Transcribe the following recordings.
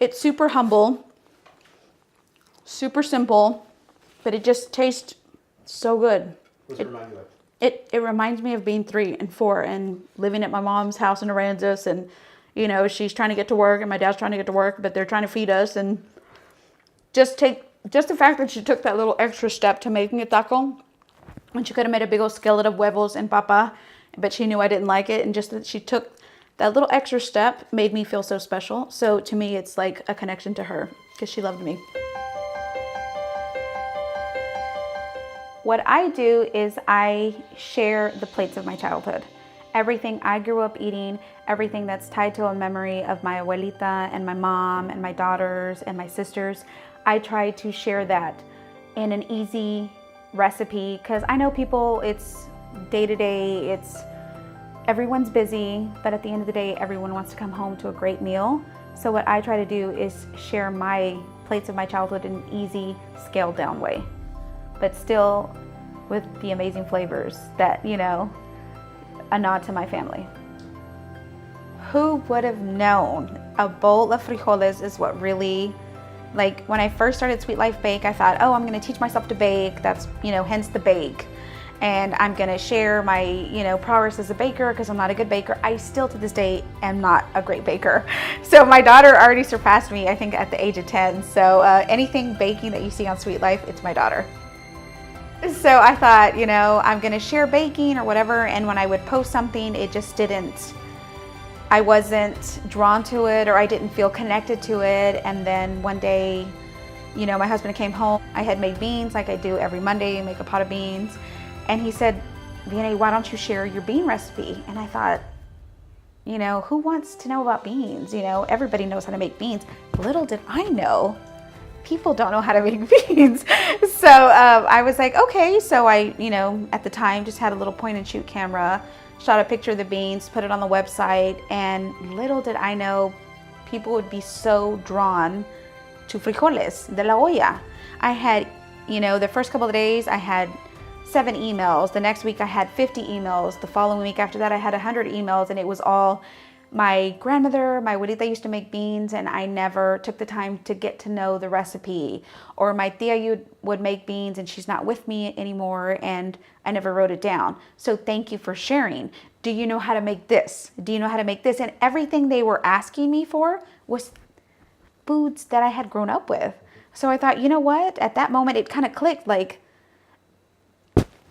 It's super humble, super simple, but it just tastes so good. What's it remind you of? It reminds me of being 3 and 4 and living at my mom's house in Aransas, and she's trying to get to work and my dad's trying to get to work, but they're trying to feed us, and just the fact that she took that little extra step to making a taco when she could have made a big old skillet of huevos and papa, but she knew I didn't like it, and just that she took that little extra step made me feel so special. So to me, it's like a connection to her because she loved me. What I do is I share the plates of my childhood. Everything I grew up eating, everything that's tied to a memory of my abuelita and my mom and my daughters and my sisters, I try to share that in an easy recipe, because I know people, it's day to day, everyone's busy, but at the end of the day, everyone wants to come home to a great meal. So what I try to do is share my plates of my childhood in an easy, scaled down way, but still with the amazing flavors that, a nod to my family. Who would have known a bowl of frijoles is what really, like when I first started Sweet Life Bake, I thought, oh, I'm gonna teach myself to bake. That's, hence the bake. And I'm gonna share my, prowess as a baker because I'm not a good baker. I still to this day am not a great baker. So my daughter already surpassed me, I think, at the age of 10. So anything baking that you see on Sweet Life, it's my daughter. So I thought, I'm gonna share baking or whatever, and when I would post something, it just I wasn't drawn to it, or I didn't feel connected to it. And then one day, my husband came home. I had made beans like I do every Monday, make a pot of beans. And he said, Vianney, why don't you share your bean recipe? And I thought, who wants to know about beans? Everybody knows how to make beans. Little did I know, people don't know how to make beans. So I was like, okay. So I, at the time just had a little point and shoot camera, shot a picture of the beans, put it on the website, and little did I know people would be so drawn to frijoles de la olla. I had, the first couple of days I had 7 emails. The next week I had 50 emails. The following week after that I had 100 emails, and it was all my grandmother, my abuelita used to make beans, and I never took the time to get to know the recipe. Or my tia would make beans and she's not with me anymore, and I never wrote it down. So thank you for sharing. Do you know how to make this? Do you know how to make this? And everything they were asking me for was foods that I had grown up with. So I thought, you know what? At that moment, it kind of clicked, like,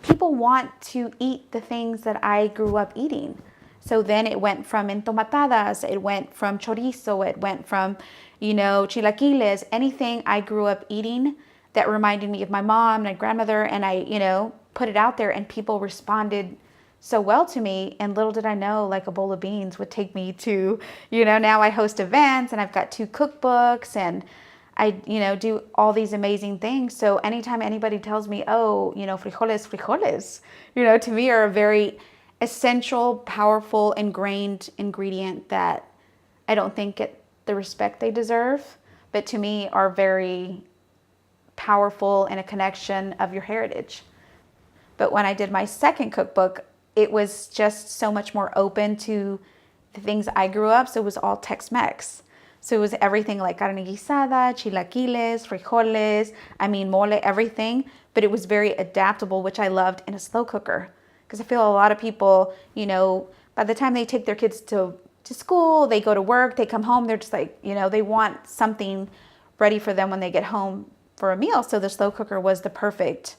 people want to eat the things that I grew up eating. So then it went from entomatadas, it went from chorizo, it went from, chilaquiles, anything I grew up eating that reminded me of my mom, my grandmother, and I, put it out there, and people responded so well to me. And little did I know, like, a bowl of beans would take me to, now I host events and I've got 2 cookbooks, and I, do all these amazing things. So anytime anybody tells me, oh, frijoles, to me are a very essential, powerful, ingrained ingredient that I don't think get the respect they deserve, but to me are very powerful in a connection of your heritage. But when I did my second cookbook, it was just so much more open to the things I grew up. So it was all Tex-Mex. So it was everything like carne guisada, chilaquiles, frijoles, mole, everything. But it was very adaptable, which I loved, in a slow cooker. Because I feel a lot of people, by the time they take their kids to school, they go to work, they come home, they're just like, they want something ready for them when they get home for a meal. So the slow cooker was the perfect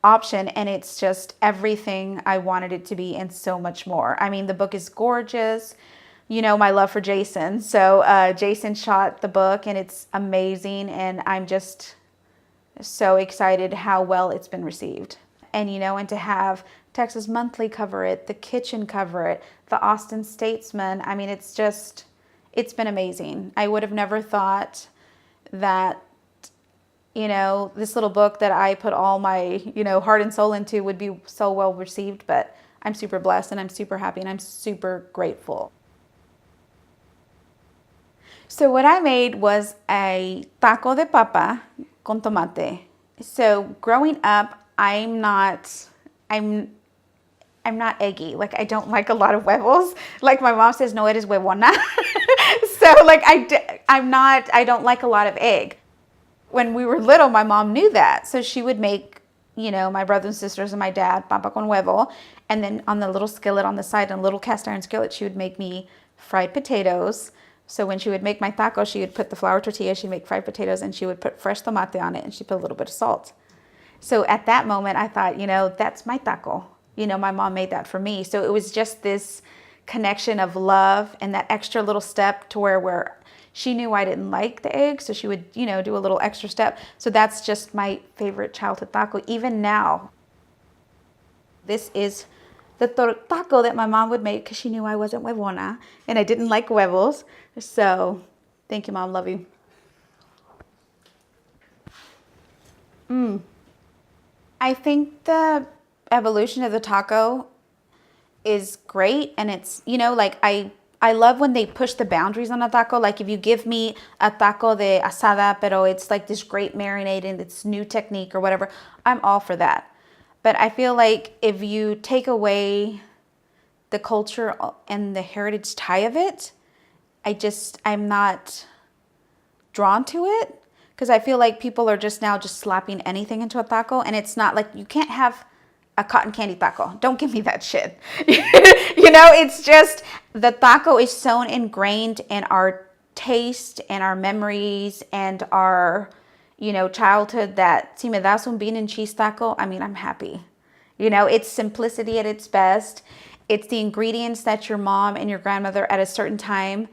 option, and it's just everything I wanted it to be and so much more. The book is gorgeous. My love for Jason. So Jason shot the book, and it's amazing, and I'm just so excited how well it's been received. And and to have Texas Monthly cover it, The Kitchen cover it, the Austin Statesman. It's been amazing. I would have never thought that, this little book that I put all my, heart and soul into would be so well received, but I'm super blessed, and I'm super happy, and I'm super grateful. So what I made was a taco de papa con tomate. So growing up, I'm not eggy. Like, I don't like a lot of huevos. Like, my mom says, no eres huevona. So, like, I don't like a lot of egg. When we were little, my mom knew that. So she would make, my brothers and sisters and my dad, papa con huevo. And then on the little skillet on the side, on a little cast iron skillet, she would make me fried potatoes. So when she would make my taco, she would put the flour tortilla, she'd make fried potatoes, and she would put fresh tomate on it, and she'd put a little bit of salt. So at that moment, I thought, that's my taco. My mom made that for me. So it was just this connection of love and that extra little step to where she knew I didn't like the egg, so she would, do a little extra step. So that's just my favorite childhood taco. Even now, this is the taco that my mom would make because she knew I wasn't huevona and I didn't like huevos. So thank you, Mom. Love you. I think the evolution of the taco is great, and it's, like I love when they push the boundaries on a taco. Like, if you give me a taco de asada, pero it's like this great marinade and it's new technique or whatever, I'm all for that. But I feel like if you take away the culture and the heritage tie of it, I'm not drawn to it, because I feel like people are just now just slapping anything into a taco, and it's not like, you can't have a cotton candy taco. Don't give me that shit. It's just, the taco is so ingrained in our taste and our memories and our, childhood, that si me das un bean and cheese taco, I'm happy. It's simplicity at its best. It's the ingredients that your mom and your grandmother at a certain time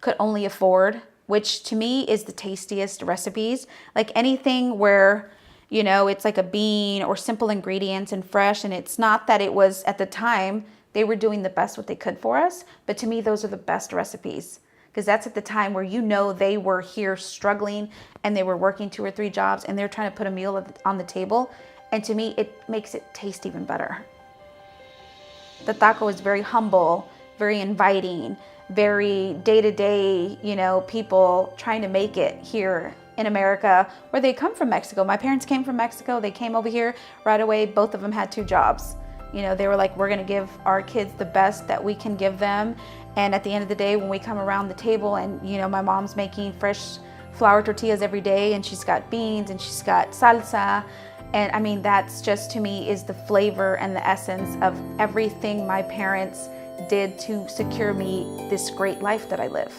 could only afford, which to me is the tastiest recipes. Like, anything where, it's like a bean or simple ingredients and fresh, and it's not that it was, at the time, they were doing the best what they could for us, but to me, those are the best recipes, because that's at the time where, they were here struggling and they were working 2 or 3 jobs and they're trying to put a meal on the table. And to me, it makes it taste even better. The taco is very humble, very inviting, very day-to-day, people trying to make it here in America, where they come from Mexico. My parents came from Mexico. They came over here right away. Both of them had 2 jobs. They were like, we're going to give our kids the best that we can give them. And at the end of the day, when we come around the table and, my mom's making fresh flour tortillas every day, and she's got beans and she's got salsa. And that's just, to me, is the flavor and the essence of everything my parents did to secure me this great life that I live.